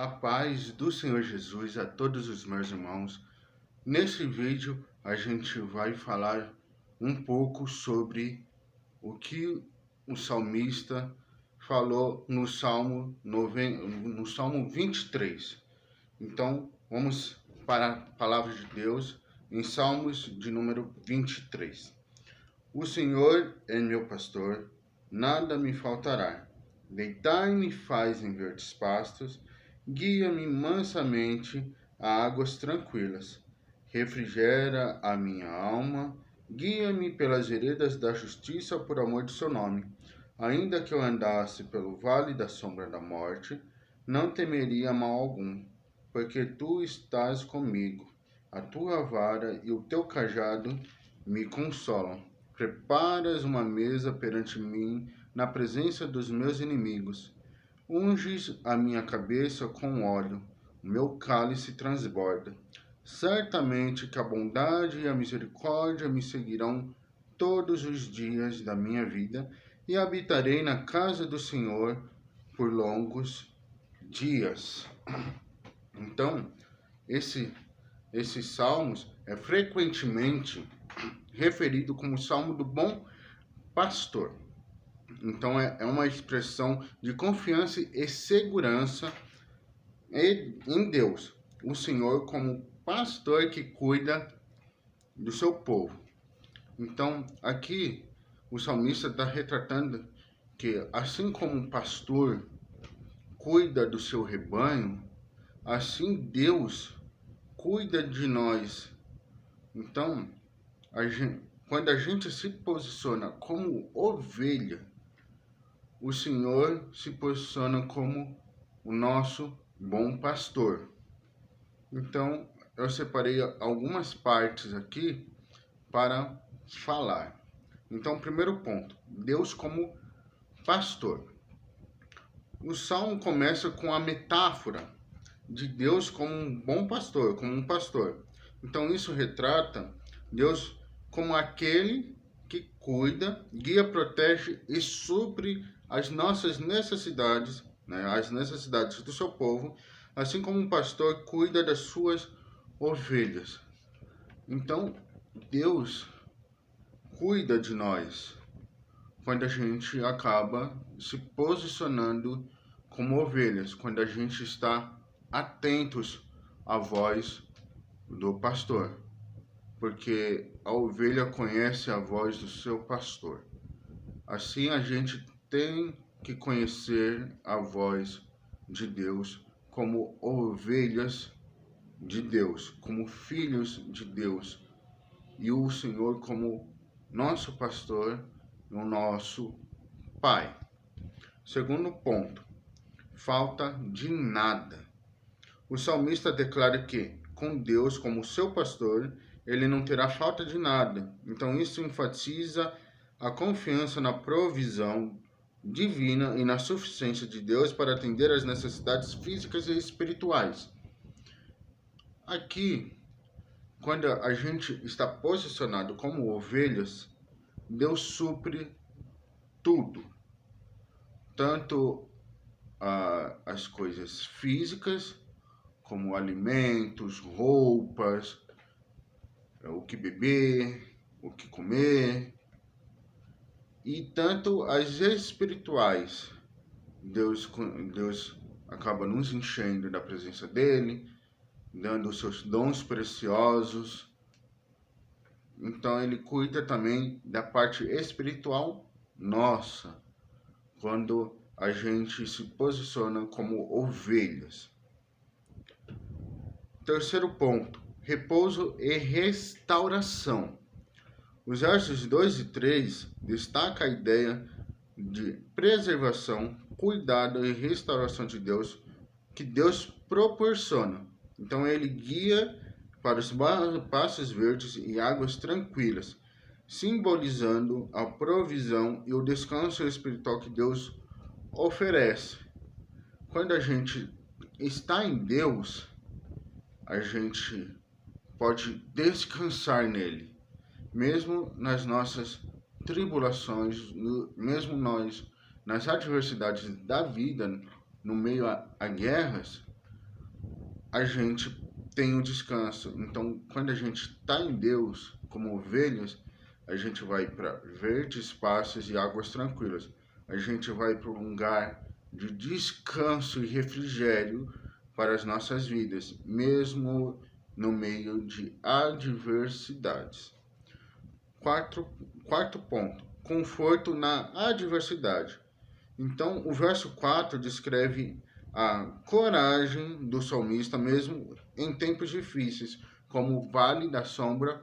A paz do Senhor Jesus a todos os meus irmãos. Nesse vídeo a gente vai falar um pouco sobre o que o salmista falou no Salmo 23. Então vamos para a palavra de Deus em Salmos de número 23. O Senhor é meu pastor, nada me faltará. Deitar-me faz em verdes pastos, guia-me mansamente a águas tranquilas. Refrigera a minha alma, guia-me pelas veredas da justiça por amor de seu nome. Ainda que eu andasse pelo vale da sombra da morte, não temeria mal algum, porque tu estás comigo. A tua vara e o teu cajado me consolam. Preparas uma mesa perante mim na presença dos meus inimigos. Unges a minha cabeça com óleo, o meu cálice transborda. Certamente que a bondade e a misericórdia me seguirão todos os dias da minha vida e habitarei na casa do Senhor por longos dias. Então, esses salmos é frequentemente referido como Salmo do Bom Pastor. Então é uma expressão de confiança e segurança em Deus, o Senhor como pastor que cuida do seu povo. Então aqui o salmista está retratando que assim como um pastor cuida do seu rebanho, assim Deus cuida de nós. Então, quando a gente se posiciona como ovelha, o Senhor se posiciona como o nosso bom pastor. Então, eu separei algumas partes aqui para falar. Então, primeiro ponto, Deus como pastor. O Salmo começa com a metáfora de Deus como um bom pastor, como um pastor. Então, isso retrata Deus como aquele que cuida, guia, protege e supre as nossas necessidades, as necessidades do seu povo, assim como um pastor cuida das suas ovelhas. Então, Deus cuida de nós quando a gente acaba se posicionando como ovelhas, quando a gente está atentos à voz do pastor, porque a ovelha conhece a voz do seu pastor. Assim a gente tem que conhecer a voz de Deus como ovelhas de Deus, como filhos de Deus, e o Senhor como nosso pastor e o nosso Pai. Segundo ponto, falta de nada. O salmista declara que, com Deus como seu pastor, ele não terá falta de nada. Então isso enfatiza a confiança na provisão divina e na suficiência de Deus para atender às necessidades físicas e espirituais. Aqui, quando a gente está posicionado como ovelhas, Deus supre tudo, tanto as coisas físicas, como alimentos, roupas, o que beber, o que comer, e tanto as espirituais. Deus acaba nos enchendo da presença dele, dando os seus dons preciosos. Então ele cuida também da parte espiritual nossa, quando a gente se posiciona como ovelhas. Terceiro ponto, repouso e restauração. Os versos 2 e 3 destacam a ideia de preservação, cuidado e restauração de Deus, que Deus proporciona. Então ele guia para os pastos verdes e águas tranquilas, simbolizando a provisão e o descanso espiritual que Deus oferece. Quando a gente está em Deus, a gente pode descansar nele, mesmo nas nossas tribulações, mesmo nós nas adversidades da vida, no meio a guerras, a gente tem o descanso. Então, quando a gente está em Deus, como ovelhas, a gente vai para verdes pastos e águas tranquilas. A gente vai para um lugar de descanso e refrigério para as nossas vidas, mesmo no meio de adversidades. Quarto, quarto ponto, conforto na adversidade. Então, o verso 4 descreve a coragem do salmista, mesmo em tempos difíceis, como o vale da sombra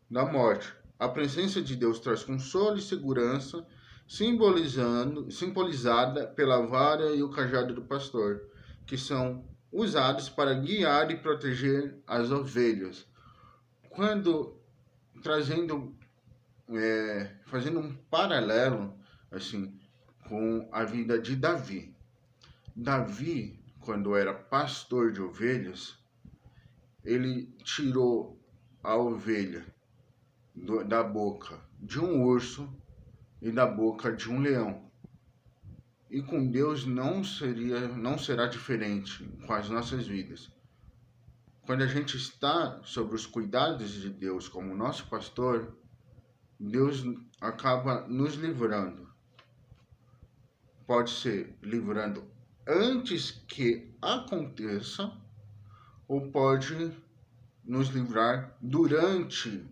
da morte. A presença de Deus traz consolo e segurança, simbolizada pela vara e o cajado do pastor, que são usados para guiar e proteger as ovelhas. Quando trazendo, fazendo um paralelo, assim, com a vida de Davi. Davi, quando era pastor de ovelhas, ele tirou a ovelha da boca de um urso e da boca de um leão. E com Deus não será diferente com as nossas vidas. Quando a gente está sob os cuidados de Deus como nosso pastor, Deus acaba nos livrando. Pode ser livrando antes que aconteça, ou pode nos livrar durante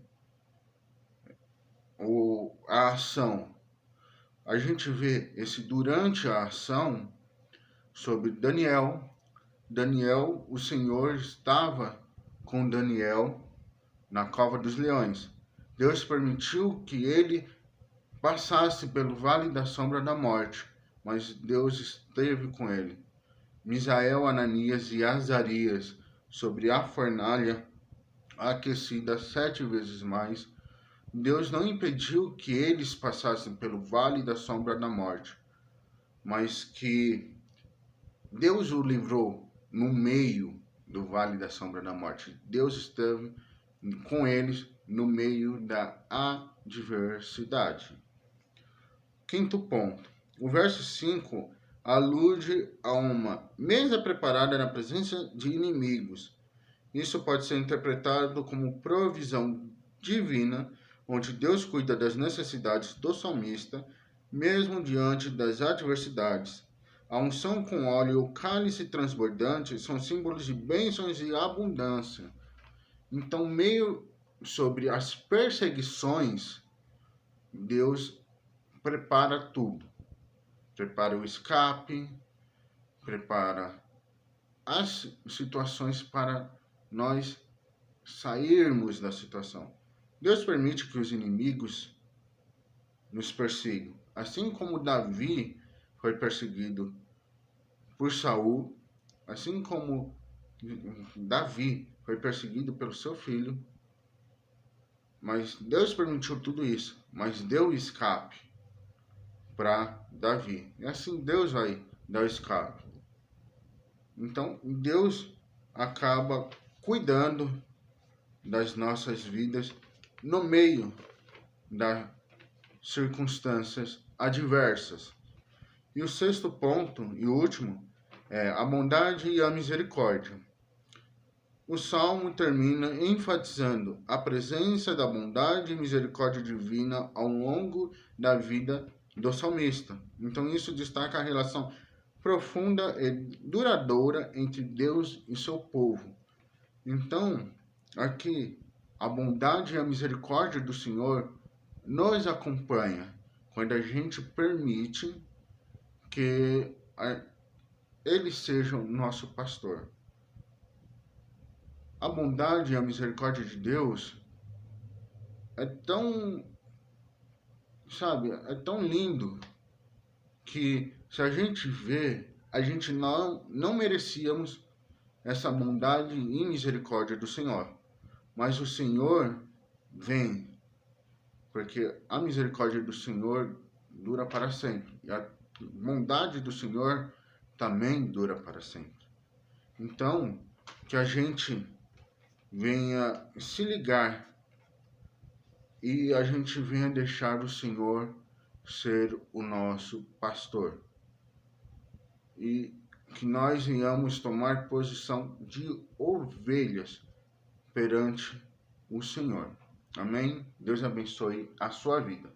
a ação. A gente vê esse durante a ação sobre Daniel. Daniel, o Senhor estava com Daniel na cova dos leões. Deus permitiu que ele passasse pelo vale da sombra da morte, mas Deus esteve com ele. Misael, Ananias e Azarias sobre a fornalha aquecida 7 vezes mais. Deus não impediu que eles passassem pelo vale da sombra da morte, mas que Deus o livrou no meio do vale da sombra da morte. Deus esteve com eles no meio da adversidade. Quinto ponto. O verso 5 alude a uma mesa preparada na presença de inimigos. Isso pode ser interpretado como provisão divina, onde Deus cuida das necessidades do salmista, mesmo diante das adversidades. A unção com óleo e o cálice transbordante são símbolos de bênçãos e abundância. Então, meio sobre as perseguições, Deus prepara tudo. Prepara o escape, prepara as situações para nós sairmos da situação. Deus permite que os inimigos nos persigam. Assim como Davi foi perseguido por Saul, assim como Davi foi perseguido pelo seu filho, mas Deus permitiu tudo isso, mas deu escape para Davi. E assim Deus vai dar o escape. Então Deus acaba cuidando das nossas vidas no meio das circunstâncias adversas. E o sexto ponto e último é a bondade e a misericórdia. O salmo termina enfatizando a presença da bondade e misericórdia divina ao longo da vida do salmista. Então isso destaca a relação profunda e duradoura entre Deus e seu povo. Então, aqui, a bondade e a misericórdia do Senhor nos acompanha quando a gente permite que Ele seja o nosso pastor. A bondade e a misericórdia de Deus é tão, sabe, é tão lindo que se a gente vê, a gente não merecíamos essa bondade e misericórdia do Senhor. Mas o Senhor vem, porque a misericórdia do Senhor dura para sempre. E a bondade do Senhor também dura para sempre. Então, que a gente venha se ligar e a gente venha deixar o Senhor ser o nosso pastor. E que nós venhamos tomar posição de ovelhas perante o Senhor. Amém? Deus abençoe a sua vida.